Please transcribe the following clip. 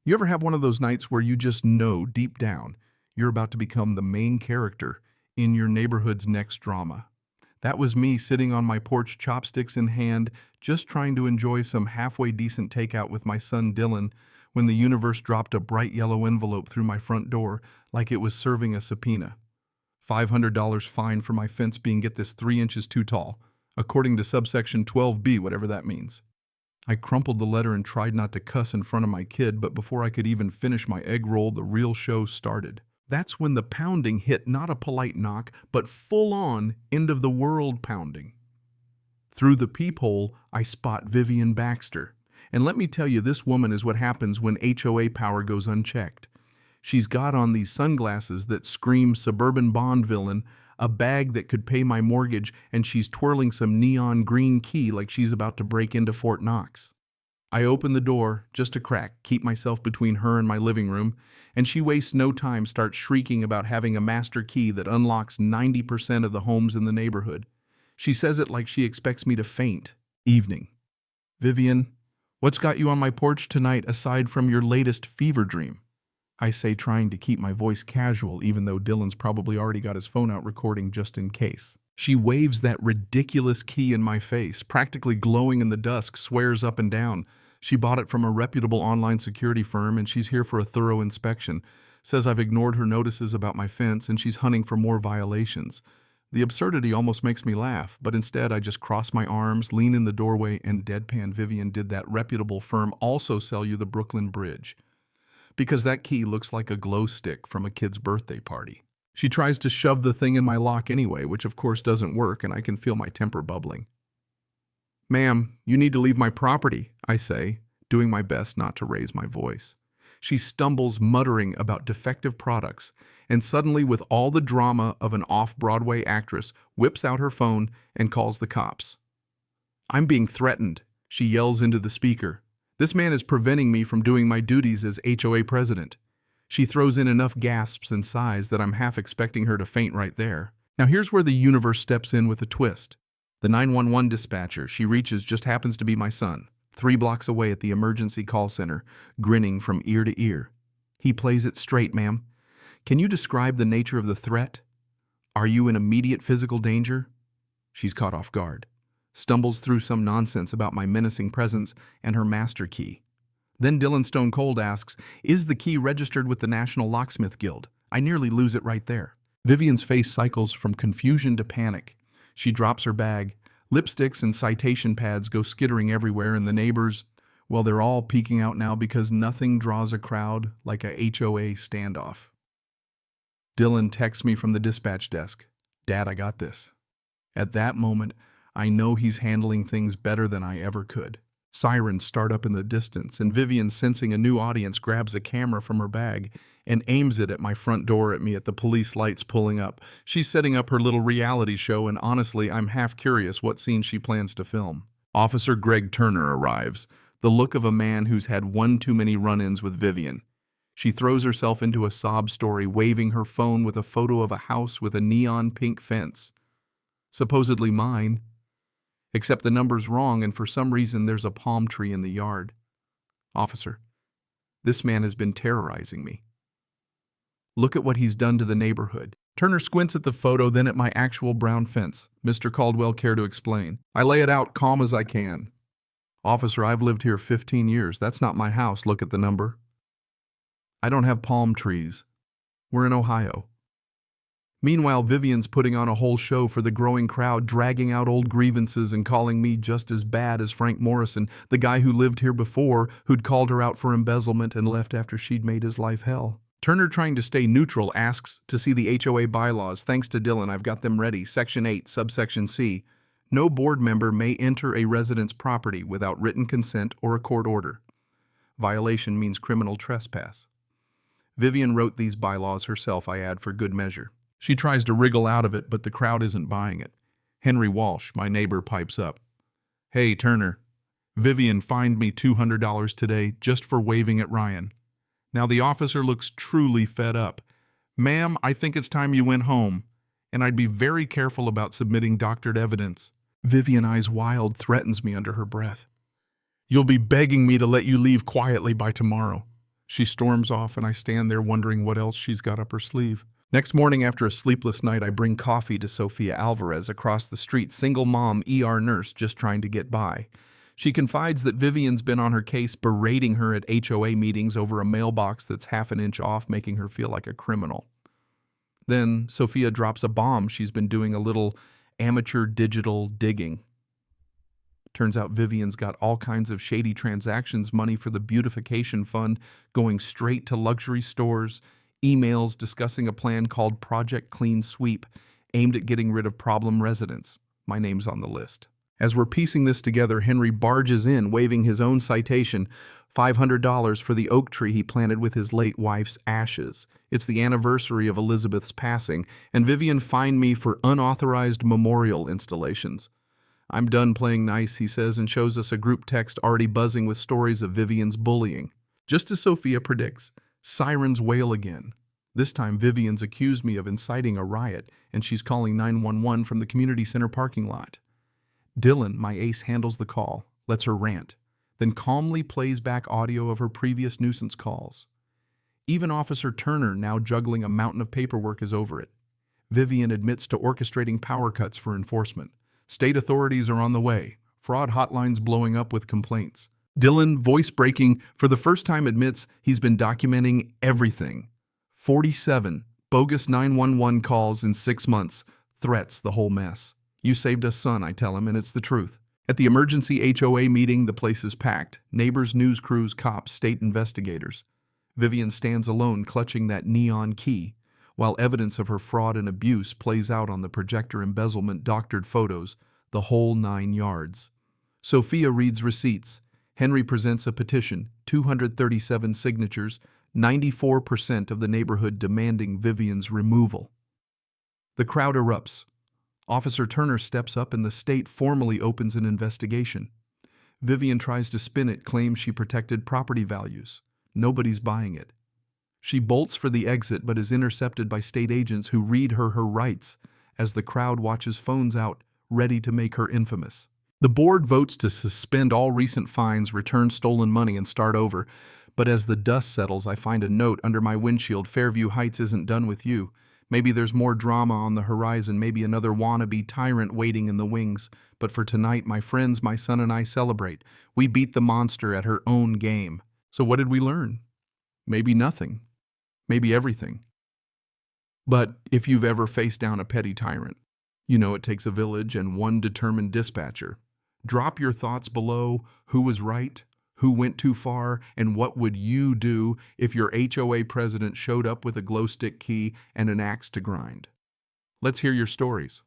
You ever have one of those nights where you just know deep down you're about to become the main character in your neighborhood's next drama? That was me sitting on my porch, chopsticks in hand, just trying to enjoy some halfway decent takeout with my son Dylan when the universe dropped a bright yellow envelope through my front door like it was serving a subpoena. $500 fine for my fence being, get this, 3 inches too tall, according to subsection 12B, whatever that means. I crumpled the letter and tried not to cuss in front of my kid, but before I could even finish my egg roll, the real show started. That's when the pounding hit, not a polite knock, but full-on end-of-the-world pounding. Through the peephole, I spot Vivian Baxter. And let me tell you, this woman is what happens when HOA power goes unchecked. She's got on these sunglasses that scream suburban Bond villain, a bag that could pay my mortgage, and she's twirling some neon green key like she's about to break into Fort Knox. I open the door, just a crack, keep myself between her and my living room, and she wastes no time, starts shrieking about having a master key that unlocks 90% of the homes in the neighborhood. She says it like she expects me to faint. Evening. Vivian, what's got you on my porch tonight aside from your latest fever dream? I say, trying to keep my voice casual, even though Dylan's probably already got his phone out recording just in case. She waves that ridiculous key in my face, practically glowing in the dusk, swears up and down. She bought it from a reputable online security firm and she's here for a thorough inspection. Says I've ignored her notices about my fence and she's hunting for more violations. The absurdity almost makes me laugh, but instead I just cross my arms, lean in the doorway, and deadpan, Vivian, did that reputable firm also sell you the Brooklyn Bridge? Because that key looks like a glow stick from a kid's birthday party. She tries to shove the thing in my lock anyway, which of course doesn't work, and I can feel my temper bubbling. Ma'am, you need to leave my property, I say, doing my best not to raise my voice. She stumbles, muttering about defective products, and suddenly, with all the drama of an off-Broadway actress, whips out her phone and calls the cops. I'm being threatened, she yells into the speaker. This man is preventing me from doing my duties as HOA president. She throws in enough gasps and sighs that I'm half expecting her to faint right there. Now here's where the universe steps in with a twist. The 911 dispatcher she reaches just happens to be my son, 3 blocks away at the emergency call center, grinning from ear to ear. He plays it straight, ma'am. Can you describe the nature of the threat? Are you in immediate physical danger? She's caught off guard. Stumbles through some nonsense about my menacing presence and her master key. Then Dylan Stone Cold asks, is the key registered with the National Locksmith Guild? I nearly lose it right there. Vivian's face cycles from confusion to panic. She drops her bag. Lipsticks and citation pads go skittering everywhere, and the neighbors, well, they're all peeking out now because nothing draws a crowd like a HOA standoff. Dylan texts me from the dispatch desk. Dad, I got this. At that moment, I know he's handling things better than I ever could. Sirens start up in the distance, and Vivian, sensing a new audience, grabs a camera from her bag and aims it at my front door at me at the police lights pulling up. She's setting up her little reality show, and honestly, I'm half curious what scene she plans to film. Officer Greg Turner arrives, the look of a man who's had one too many run-ins with Vivian. She throws herself into a sob story, waving her phone with a photo of a house with a neon pink fence. Supposedly mine. Except the number's wrong, and for some reason there's a palm tree in the yard. Officer, this man has been terrorizing me. Look at what he's done to the neighborhood. Turner squints at the photo, then at my actual brown fence. Mr. Caldwell, care to explain? I lay it out calm as I can. Officer, I've lived here 15 years. That's not my house. Look at the number. I don't have palm trees. We're in Ohio. Meanwhile, Vivian's putting on a whole show for the growing crowd, dragging out old grievances and calling me just as bad as Frank Morrison, the guy who lived here before, who'd called her out for embezzlement and left after she'd made his life hell. Turner, trying to stay neutral, asks to see the HOA bylaws. Thanks to Dylan, I've got them ready. Section 8, subsection C. No board member may enter a resident's property without written consent or a court order. Violation means criminal trespass. Vivian wrote these bylaws herself, I add, for good measure. She tries to wriggle out of it, but the crowd isn't buying it. Henry Walsh, my neighbor, pipes up. Hey, Turner. Vivian fined me $200 today just for waving at Ryan. Now the officer looks truly fed up. Ma'am, I think it's time you went home, and I'd be very careful about submitting doctored evidence. Vivian, eyes wild, threatens me under her breath. You'll be begging me to let you leave quietly by tomorrow. She storms off, and I stand there wondering what else she's got up her sleeve. Next morning, after a sleepless night, I bring coffee to Sofia Alvarez across the street, single mom, ER nurse, just trying to get by. She confides that Vivian's been on her case, berating her at HOA meetings over a mailbox that's half an inch off, making her feel like a criminal. Then Sophia drops a bomb. She's been doing a little amateur digital digging. Turns out Vivian's got all kinds of shady transactions, money for the beautification fund going straight to luxury stores, emails discussing a plan called Project Clean Sweep, aimed at getting rid of problem residents. My name's on the list. As we're piecing this together, Henry barges in, waving his own citation, $500 for the oak tree he planted with his late wife's ashes. It's the anniversary of Elizabeth's passing, and Vivian fined me for unauthorized memorial installations. I'm done playing nice, he says, and shows us a group text already buzzing with stories of Vivian's bullying. Just as Sophia predicts, sirens wail again. This time, Vivian's accused me of inciting a riot, and she's calling 911 from the community center parking lot. Dylan, my ace, handles the call, lets her rant, then calmly plays back audio of her previous nuisance calls. Even Officer Turner, now juggling a mountain of paperwork, is over it. Vivian admits to orchestrating power cuts for enforcement. State authorities are on the way. Fraud hotlines blowing up with complaints. Dylan, voice breaking, for the first time admits he's been documenting everything. 47 bogus 911 calls in 6 months. Threats, the whole mess. You saved us, son, I tell him, and it's the truth. At the emergency HOA meeting, the place is packed. Neighbors, news crews, cops, state investigators. Vivian stands alone, clutching that neon key, while evidence of her fraud and abuse plays out on the projector, embezzlement, doctored photos, the whole 9 yards. Sophia reads receipts. Henry presents a petition, 237 signatures, 94% of the neighborhood demanding Vivian's removal. The crowd erupts. Officer Turner steps up and the state formally opens an investigation. Vivian tries to spin it, claims she protected property values. Nobody's buying it. She bolts for the exit but is intercepted by state agents who read her rights as the crowd watches phones out, ready to make her infamous. The board votes to suspend all recent fines, return stolen money, and start over. But as the dust settles, I find a note under my windshield: Fairview Heights isn't done with you. Maybe there's more drama on the horizon, maybe another wannabe tyrant waiting in the wings. But for tonight, my friends, my son and I celebrate. We beat the monster at her own game. So what did we learn? Maybe nothing. Maybe everything. But if you've ever faced down a petty tyrant, you know it takes a village and one determined dispatcher. Drop your thoughts below. Who was right? Who went too far? And what would you do if your HOA president showed up with a glow stick key and an axe to grind? Let's hear your stories.